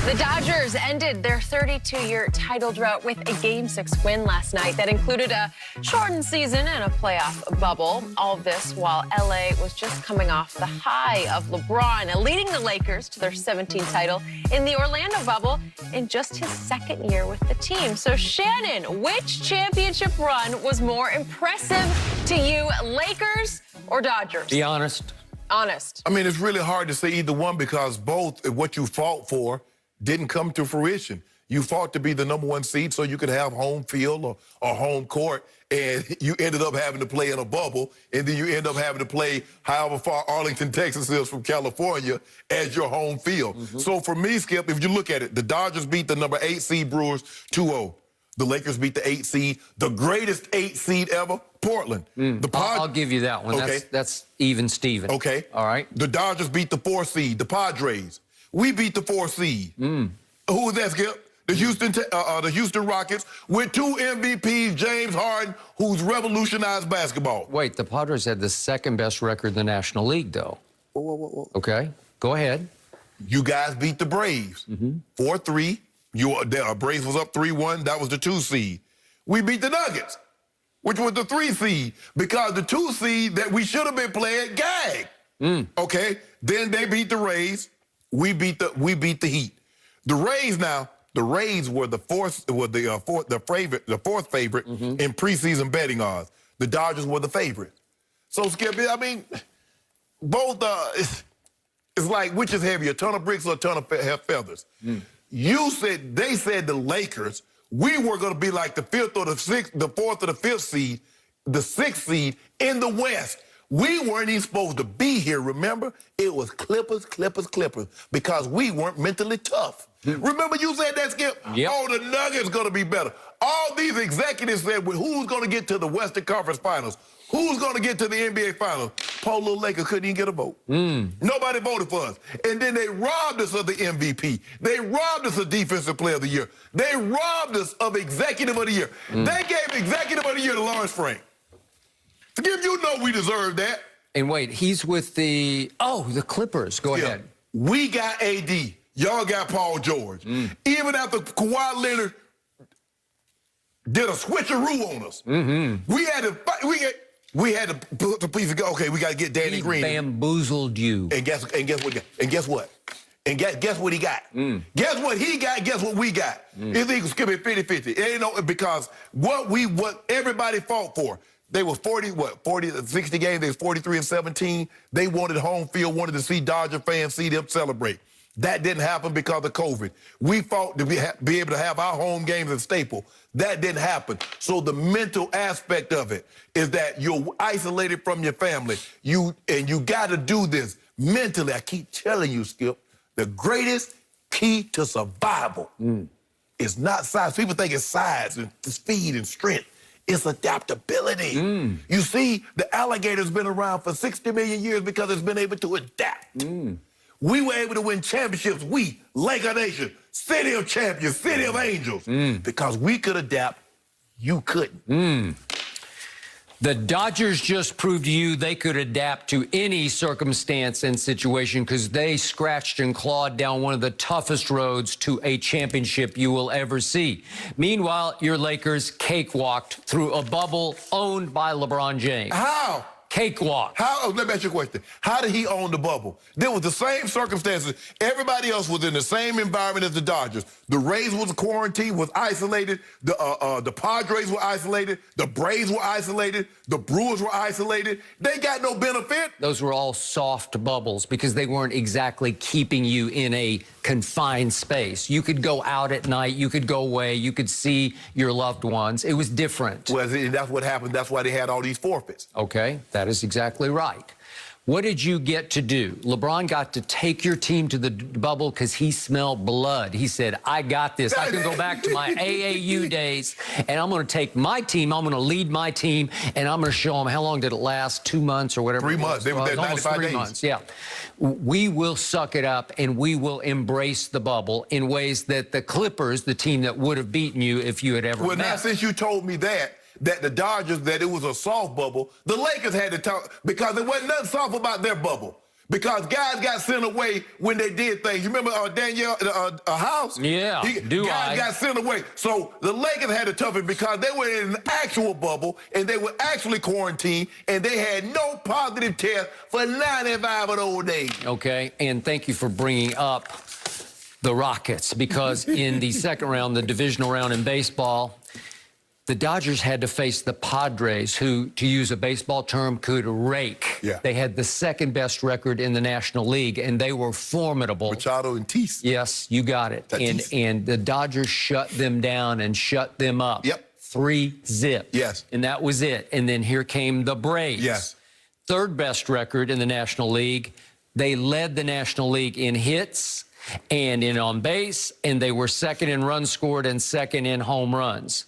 The Dodgers ended their 32-year title drought with a Game 6 win last night that included a shortened season and a playoff bubble. All of this while LA was just coming off the high of LeBron leading the Lakers to their 17th title in the Orlando bubble in just his second year with the team. So, Shannon, which championship run was more impressive to you, Lakers or Dodgers? Be honest. Honest. I mean, it's really hard to say either one because both what you fought for didn't come to fruition. You fought to be the #1 seed so you could have home field or home court, and you ended up having to play in a bubble, and then you end up having to play however far Arlington, Texas is from California as your home field. So for me, Skip, if you look at it, the Dodgers beat the #8 seed Brewers 2-0. The Lakers beat the 8 seed, the greatest 8 seed ever, Portland. I'll give you that one. Okay. That's even Steven. Okay. All right. The Dodgers beat the 4 seed, the Padres. We beat the 4 seed. Who was that, Skip? The Houston Rockets with 2 MVPs, James Harden, who's revolutionized basketball. Wait, the Padres had the second best record in the National League, though. Whoa. Okay, go ahead. You guys beat the Braves 4-3. Braves was up 3-1. That was the 2 seed. We beat the Nuggets, which was the 3 seed, because the 2 seed that we should have been playing gagged. Okay, then they beat the Rays. We beat the Heat. The Rays were the fourth favorite in preseason betting odds. The Dodgers were the favorite. So, Skip, I mean, both it's like, which is heavier, a ton of bricks or a ton of feathers? They said the Lakers, we were going to be like the 5th or the 6th, the 4th or the 5th seed, the 6th seed in the West. We weren't even supposed to be here, remember? It was Clippers, because we weren't mentally tough. Remember you said that, Skip? Yep. Oh, the Nuggets going to be better. All these executives said, well, who's going to get to the Western Conference Finals? Who's going to get to the NBA Finals? Poor little Lakers couldn't even get a vote. Nobody voted for us. And then they robbed us of the MVP. They robbed us of Defensive Player of the Year. They robbed us of Executive of the Year. They gave Executive of the Year to Lawrence Frank. Skip, you know we deserve that. And wait, he's with the Clippers. Go ahead. We got AD. Y'all got Paul George. Even after Kawhi Leonard did a switcheroo on us, we had to fight. We had to put the piece together. Okay, we got to get Danny Green. He bamboozled you. And guess what? And guess what he got? Guess what he got? Guess what we got? It's equal skip it 50-50. It ain't no, because what everybody fought for. They were 60 games. They was 43-17. They wanted home field, wanted to see Dodger fans see them celebrate. That didn't happen because of COVID. We fought to be able to have our home games at Staples. That didn't happen. So the mental aspect of it is that you're isolated from your family. You got to do this mentally. I keep telling you, Skip, the greatest key to survival is not size. People think it's size and speed and strength. It's adaptability. You see, the alligator's been around for 60 million years because it's been able to adapt. We were able to win championships. We, Laker Nation, City of Champions, City of Angels, because we could adapt. You couldn't. The Dodgers just proved to you they could adapt to any circumstance and situation because they scratched and clawed down one of the toughest roads to a championship you will ever see. Meanwhile, your Lakers cakewalked through a bubble owned by LeBron James. How? Cakewalk. Let me ask you a question. How did he own the bubble? There was the same circumstances. Everybody else was in the same environment as the Dodgers. The Rays was quarantined, was isolated. The Padres were isolated. The Braves were isolated. The Brewers were isolated. They got no benefit. Those were all soft bubbles because they weren't exactly keeping you in a confined space. You could go out at night. You could go away. You could see your loved ones. It was different. Well, that's what happened. That's why they had all these forfeits. Okay, that is exactly right. What did you get to do? LeBron got to take your team to the bubble because he smelled blood. He said, I got this. I can go back to my AAU days, and I'm going to take my team. I'm going to lead my team, and I'm going to show them how long did it last, 2 months or whatever. 3 months. They were there 95 days. Months, yeah. We will suck it up, and we will embrace the bubble in ways that the Clippers, the team that would have beaten you if you had ever met. Well, now, since you told me that the Dodgers, that it was a soft bubble, the Lakers had to talk, because there wasn't nothing soft about their bubble. Because guys got sent away when they did things. You remember Danielle House? Yeah, guys got sent away. So the Lakers had to tough it because they were in an actual bubble and they were actually quarantined and they had no positive test for 95 of those days. Okay, and thank you for bringing up the Rockets because in the second round, the divisional round in baseball, the Dodgers had to face the Padres, who, to use a baseball term, could rake. Yeah. They had the second best record in the National League, and they were formidable. Machado and Tatis. Yes, you got it. And the Dodgers shut them down and shut them up. Yep. 3-0. Yes. And that was it. And then here came the Braves. Yes. Third best record in the National League. They led the National League in hits and in on base, and they were second in runs scored and second in home runs.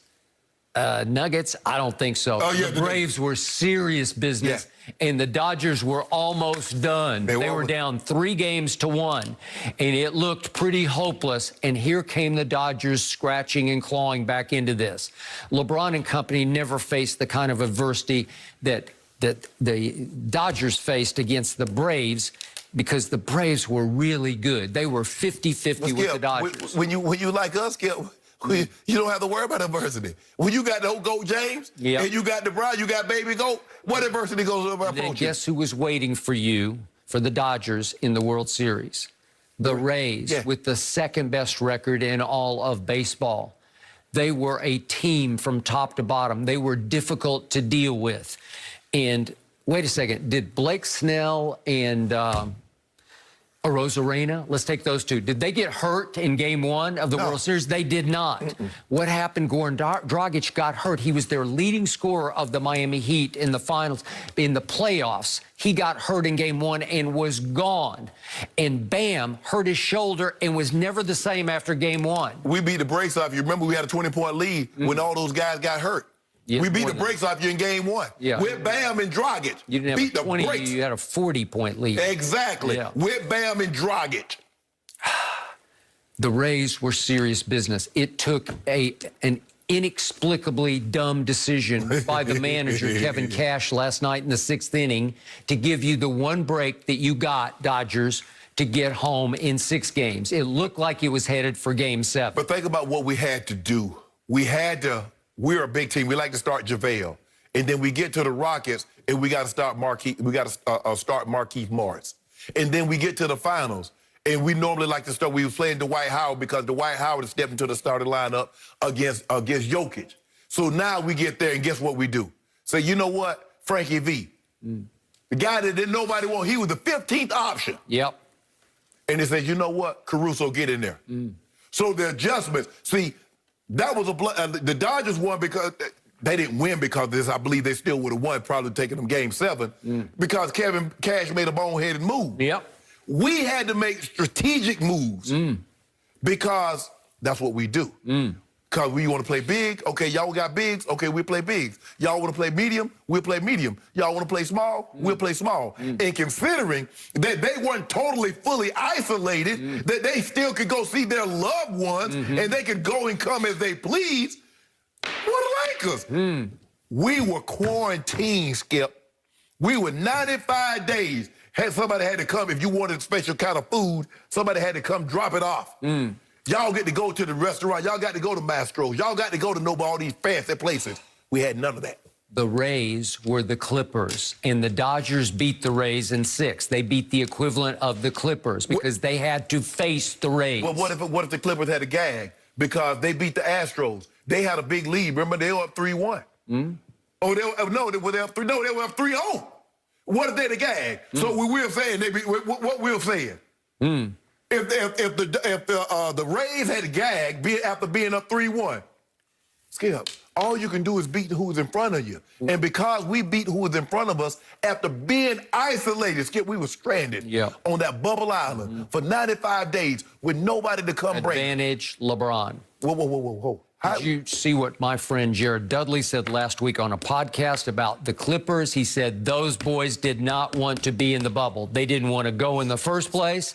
Nuggets, I don't think so. Oh, yeah, the Braves were serious business, and the Dodgers were almost done. They were down 3-1, and it looked pretty hopeless. And here came the Dodgers scratching and clawing back into this. LeBron and company never faced the kind of adversity that the Dodgers faced against the Braves, because the Braves were really good. They were 50-50 with the Dodgers. When you like us, Skip, you don't have to worry about adversity. When you got the old GOAT James, and you got LeBron, you got baby GOAT, what adversity goes over our Then guess who was waiting for you, for the Dodgers, in the World Series? The Rays, with the second best record in all of baseball. They were a team from top to bottom. They were difficult to deal with. And wait a second, did Blake Snell and Arozarena, let's take those two. Did they get hurt in Game 1 of the World Series? They did not. What happened? Goran Dragic got hurt. He was their leading scorer of the Miami Heat in the finals, in the playoffs. He got hurt in Game 1 and was gone. And Bam hurt his shoulder and was never the same after Game 1. We beat the brakes off you. Remember, we had a 20-point lead when all those guys got hurt. Yeah, we beat the brakes off you in Game 1. Yeah. With Bam and Dragic. You didn't have beat a 20, the brakes. you had a 40-point lead. Exactly. Yeah. With Bam and Dragic. The Rays were serious business. It took an inexplicably dumb decision by the manager, Kevin Cash, last night in the 6th inning to give you the one break that you got, Dodgers, to get home in 6 games. It looked like it was headed for Game 7. But think about what we had to do. We're a big team. We like to start JaVale. And then we get to the Rockets, and we got to start Marquise. We got to start Marquise Morris. And then we get to the finals, and we normally like to start. We were playing Dwight Howard because Dwight Howard is stepping into the starting lineup against Jokic. So now we get there, and guess what we do? Say, you know what? Frankie V. The guy that didn't nobody want, he was the 15th option. Yep. And they said, you know what? Caruso, get in there. So the adjustments, see, that was the Dodgers won because they didn't win because of this. I believe they still would have won, probably taking them Game 7, because Kevin Cash made a boneheaded move. Yep. We had to make strategic moves because that's what we do. Because we want to play big. Okay, y'all got bigs. Okay, we'll play bigs. Y'all want to play medium? We'll play medium. Y'all want to play small? We'll play small. And considering that they weren't totally fully isolated, that they still could go see their loved ones and they could go and come as they please, what the Lakers? We were quarantined, Skip. We were 95 days. Somebody had to come. If you wanted a special kind of food, somebody had to come drop it off. Y'all get to go to the restaurant. Y'all got to go to Mastro's. Y'all got to go to all these fancy places. We had none of that. The Rays were the Clippers, and the Dodgers beat the Rays in 6. They beat the equivalent of the Clippers because they had to face the Rays. Well, what if the Clippers had a gag? Because they beat the Astros. They had a big lead. Remember, they were up 3-1. Oh, they were up 3. No, they were up 3-0. What if they had a gag? So we're saying what we're saying. If the Rays had a gag after being up 3-1, Skip, all you can do is beat who's in front of you. And because we beat who was in front of us, after being isolated, Skip, we were stranded on that bubble island for 95 days with nobody to come break. Advantage LeBron. Whoa. Did you see what my friend Jared Dudley said last week on a podcast about the Clippers? He said those boys did not want to be in the bubble. They didn't want to go in the first place,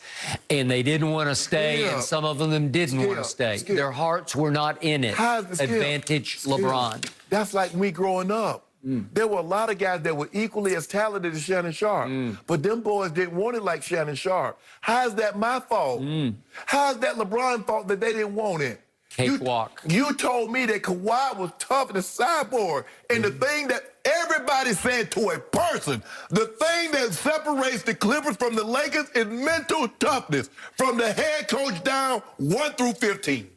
and they didn't want to stay, and some of them didn't want to stay. Their hearts were not in it. Advantage LeBron. That's like me growing up. There were a lot of guys that were equally as talented as Shannon Sharp, but them boys didn't want it like Shannon Sharp. How is that my fault? How is that LeBron's fault that they didn't want it? Cakewalk. You told me that Kawhi was tough in the sideboard, and the thing that everybody said to a person, the thing that separates the Clippers from the Lakers is mental toughness, from the head coach down 1 through 15.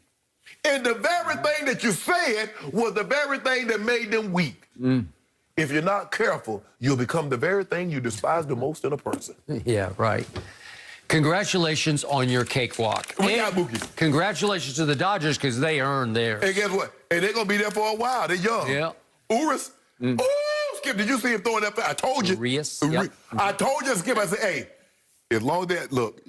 And the very thing that you said was the very thing that made them weak. If you're not careful, you'll become the very thing you despise the most in a person. Yeah, right. Congratulations on your cakewalk. We got Mookie. Congratulations to the Dodgers because they earned theirs. And guess what? And they're going to be there for a while. They're young. Yeah. Uris. Oh, Skip, did you see him throwing that? I told you. Urias. Yep. I told you, Skip. I said, hey, as long as that, look,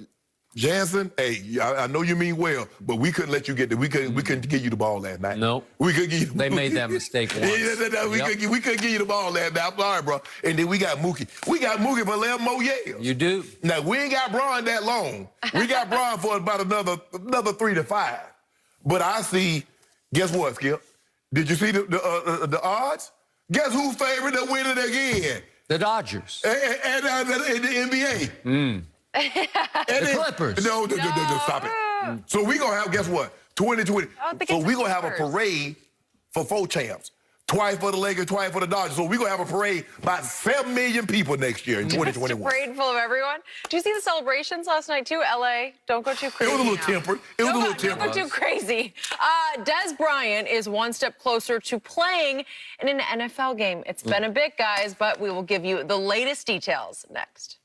Jansen, hey, I know you mean well, but we couldn't let you get there. We couldn't give you the ball last night. No. We couldn't give you the They made that mistake once. We couldn't give you the ball last night. I'm sorry, bro. And then we got Mookie. We got Mookie for 11 more years. You do. Now, we ain't got Bron that long. We got Bron for about another 3 to 5. But I see, guess what, Skip? Did you see the odds? Guess who's favored to win it again? The Dodgers. And in the NBA. The Clippers. No, stop it. So we gonna have, guess what? 2020. So we gonna have a parade for 4 champs. Twice for the Lakers, twice for the Dodgers. So we gonna have a parade by 7 million people next year in 2021. Just a parade full of everyone. Do you see the celebrations last night too? LA, don't go too crazy. It was a little tempered. It was a little tempered. Don't go too crazy. Des Bryant is one step closer to playing in an NFL game. It's been a bit, guys, but we will give you the latest details next.